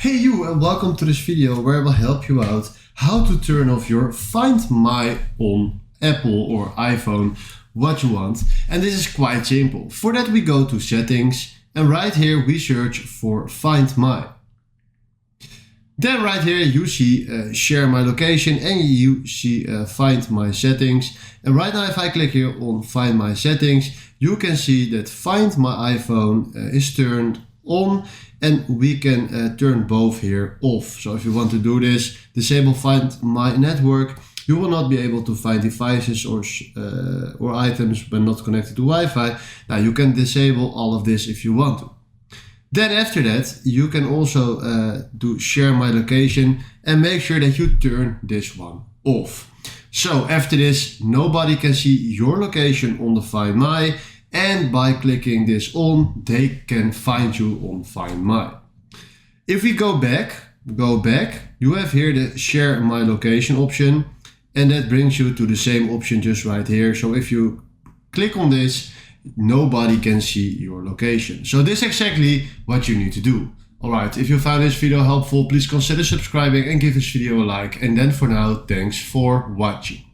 Hey you, and welcome to this video where I will help you out how to turn off your Find My on Apple or iPhone, what you want. And this is quite simple. For that we go to settings and right here we search for Find My. Then right here you see share my location and you see find my settings. And right now if I click here on find my settings, you can see that find my iPhone is turned on and we can turn both here off. So if you want to do this, disable find my network, you will not be able to find devices or items when not connected to Wi-Fi. Now you can disable all of this if you want to. Then after that, you can also do share my location and make sure that you turn this one off. So after this, nobody can see your location on the Find My, and by clicking this on, they can find you on Find My. If we go back, you have here the share my location option, and that brings you to the same option just right here. So if you click on this, nobody can see your location. So this is exactly what you need to do. Alright, if you found this video helpful, please consider subscribing and give this video a like. And then for now, thanks for watching.